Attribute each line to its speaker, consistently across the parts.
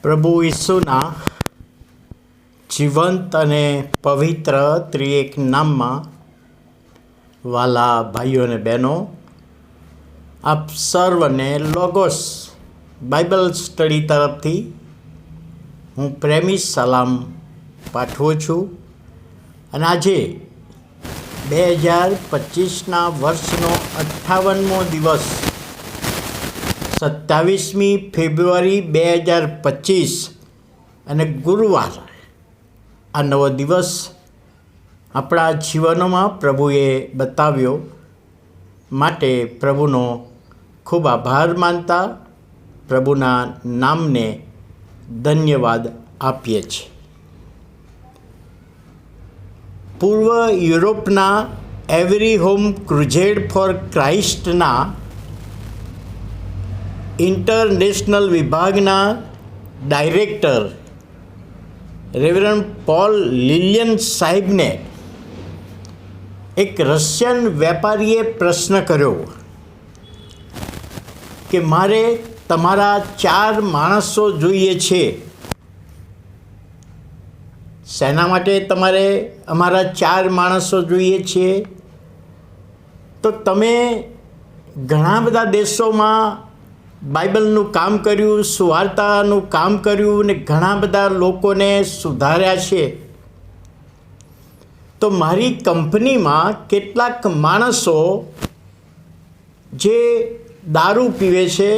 Speaker 1: પ્રભુ ઈસુના જીવંત અને પવિત્ર ત્રિએક નામમાં વાલા ભાઈઓ અને બહેનો, આપ સર્વને લોગોસ બાઇબલ સ્ટડી તરફથી હું પ્રેમી સલામ પાઠવું છું. અને આજે 2025ના વર્ષનો 58મો દિવસ 27મી ફેબ્રુઆરી 2025 અને ગુરુવાર, આ નવો દિવસ આપણા જીવનોમાં પ્રભુએ બતાવ્યો માટે પ્રભુનો ખૂબ આભાર માનતા પ્રભુના નામને ધન્યવાદ આપીએ છીએ. પૂર્વ યુરોપના એવરી હોમ ક્રુઝેડ ફોર ક્રાઇસ્ટના ઇન્ટરનેશનલ વિભાગના ડાયરેક્ટર રેવરન્ડ પોલ લિલિયન સાહેબને એક રશિયન વેપારીએ પ્રશ્ન કર્યો કે મારે તમારા 4 માણસો જોઈએ છે. શેના માટે તમારે અમારા 4 માણસો જોઈએ છે? તો તમે ઘણા બધા દેશોમાં બાઇબલનું કામ કર્યું, સુવાર્તાનું કામ કર્યું ને ઘણા બધા લોકોને સુધાર્યા છે. તો મારી કંપનીમાં કેટલાક માણસો જે દારૂ પીવે છે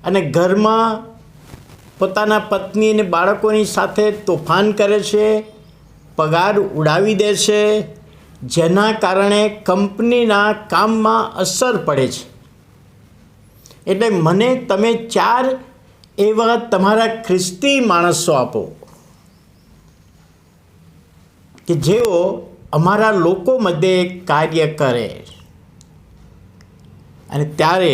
Speaker 1: અને ઘરમાં પોતાના પત્ની અને બાળકોની સાથે તોફાન કરે છે, પગાર ઉડાવી દે છે, જેના કારણે કંપનીના કામમાં અસર પડે છે. એટલે મને તમે 4 એવા તમારા ખ્રિસ્તી માણસો આપો કે જેઓ અમારા લોકો મધ્યે કાર્ય કરે. અને ત્યારે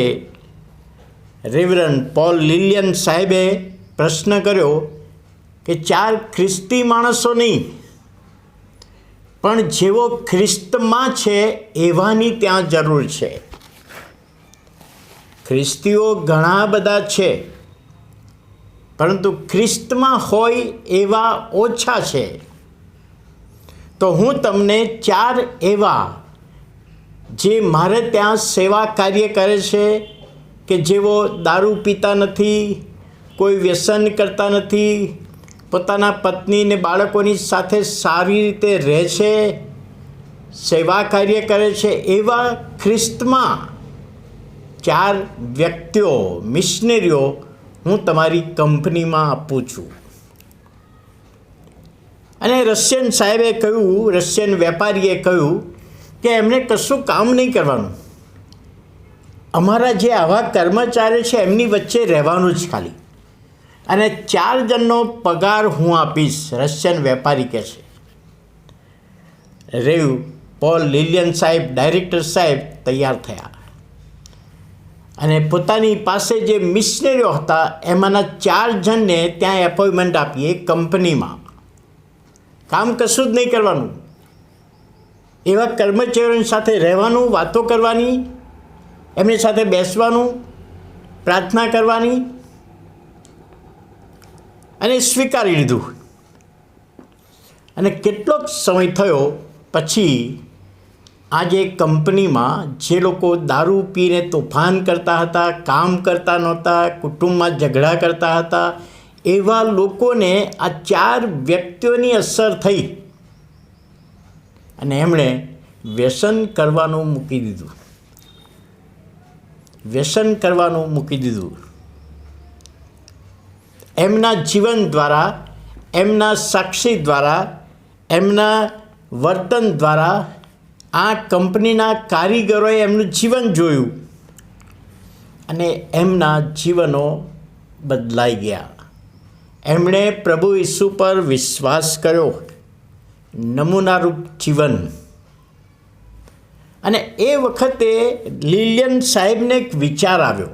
Speaker 1: રેવરન્ડ પોલ લિલિયન સાહેબે પ્રશ્ન કર્યો કે 4 ખ્રિસ્તી માણસો નહીં, પણ જેઓ ખ્રિસ્તમાં છે એવાની ત્યાં જરૂર છે. ખ્રિસ્તીઓ ઘણા બધા છે, પરંતુ ખ્રિસ્તમાં હોય એવા ઓછા છે. તો હું તમને 4 એવા જે મારે ત્યાં સેવા કાર્ય કરે છે કે જેઓ દારૂ પીતા નથી, કોઈ વ્યસન કરતા નથી, પોતાના પત્ની અને બાળકોની સાથે સારી રીતે રહે છે, સેવા કાર્ય કરે છે, એવા ખ્રિસ્તમાં 4 વ્યક્તિઓ, મિશનરીઓ હું તમારી કંપનીમાં આપું છું. અને રશિયન સાહેબે કહ્યું, રશિયન વેપારીએ કહ્યું કે એમણે કશું કામ નહીં કરવાનું, અમારા જે આવા કર્મચારીઓ છે એમની વચ્ચે રહેવાનું જ ખાલી, અને 4 જણનો પગાર હું આપીશ. રશિયન વેપારી કહે છે. રેવ પોલ લિલિયન સાહેબ, ડાયરેક્ટર સાહેબ તૈયાર થયા અને પોતાની પાસે જે મિશનરીઓ હતા એમાંના 4 જણને ત્યાં એપોઇન્ટમેન્ટ આપી. એ કંપનીમાં કામ કશું જ નહીં કરવાનું, એવા કર્મચારીઓની સાથે રહેવાનું, વાતો કરવાની, એમની સાથે બેસવાનું, પ્રાર્થના કરવાની, અને સ્વીકારી લીધું. અને કેટલોક સમય થયો પછી આજે કંપનીમાં જે લોકો દારૂ પીને તોફાન કરતા હતા, કામ કરતા નહોતા, કુટુંબમાં ઝઘડા કરતા હતા, એવા લોકોને આ 4 વ્યક્તિઓની અસર થઈ અને એમણે વ્યસન કરવાનું મૂકી દીધું. વ્યસન કરવાનું મૂકી દીધું. એમના જીવન દ્વારા, એમના સાક્ષી દ્વારા, એમના વર્તન દ્વારા આ કંપનીના કારીગરોએ એમનું જીવન જોયું અને એમના જીવનો બદલાઈ ગયા. એમણે પ્રભુ ઈસુ પર વિશ્વાસ કર્યો, નમૂનારૂપ જીવન. અને એ વખતે લિલિયન સાહેબને એક વિચાર આવ્યો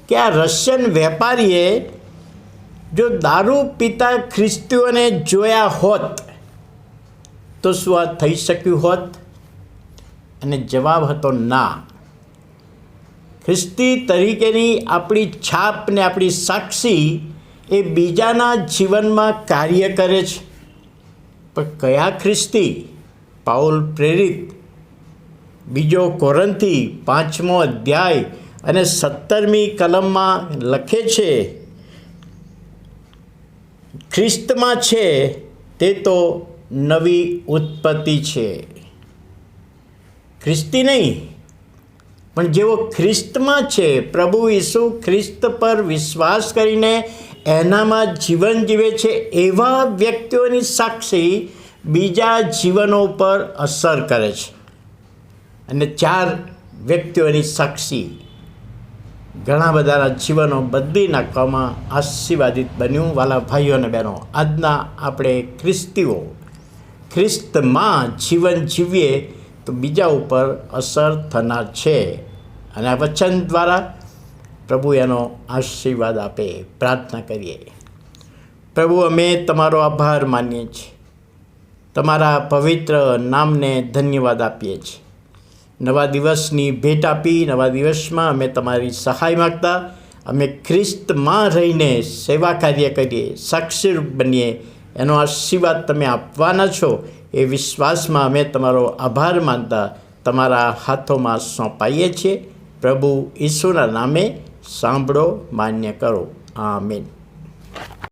Speaker 1: કે આ રશિયન વેપારીએ જો દારૂ પીતા ખ્રિસ્તીઓને જોયા હોત તો શું આ થઈ શક્યું હોત? અને જવાબ હતો ના. ખ્રિસ્તી તરીકેની આપણી છાપ ને આપણી સાક્ષી એ બીજાના જીવનમાં કાર્ય કરે છે. પણ કયા ખ્રિસ્તી? પાઉલ પ્રેરિત 2 કોરિન્થી 5મો અધ્યાય અને 17મી કલમમાં લખે છે, ખ્રિસ્તમાં છે તે તો નવી ઉત્પત્તિ છે. ખ્રિસ્તી નહીં, પણ જેઓ ખ્રિસ્તમાં છે, પ્રભુ ઈસુ ખ્રિસ્ત પર વિશ્વાસ કરીને એનામાં જીવન જીવે છે, એવા વ્યક્તિઓની સાક્ષી બીજા જીવનો પર અસર કરે છે. અને 4 વ્યક્તિઓની સાક્ષી ઘણા બધાના જીવનો બદલી નાખવામાં આશીર્વાદિત બન્યું. વાલા ભાઈઓ અને બહેનો, આજના આપણે ખ્રિસ્તીઓ ખ્રિસ્તમાં જીવન જીવીએ તો બીજા ઉપર અસર થનાર છે. અને આ વચન દ્વારા પ્રભુ એનો આશીર્વાદ આપે. પ્રાર્થના કરીએ. પ્રભુ, અમે તમારો આભાર માનીએ છીએ, તમારા પવિત્ર નામને ધન્યવાદ આપીએ છીએ. નવા દિવસની ભેટ આપી, નવા દિવસમાં અમે તમારી સહાય માગતા અમે ખ્રિસ્તમાં રહીને સેવા કાર્ય કરીએ, સાક્ષી બનીએ, એનો આશીર્વાદ તમે આપવાના છો એ વિશ્વાસમાં અમે તમારો આભાર માનતા તમારા હાથોમાં સોંપાઈએ છીએ. પ્રભુ ઈસુના નામે સાંભળો, માન્ય કરો. આમીન.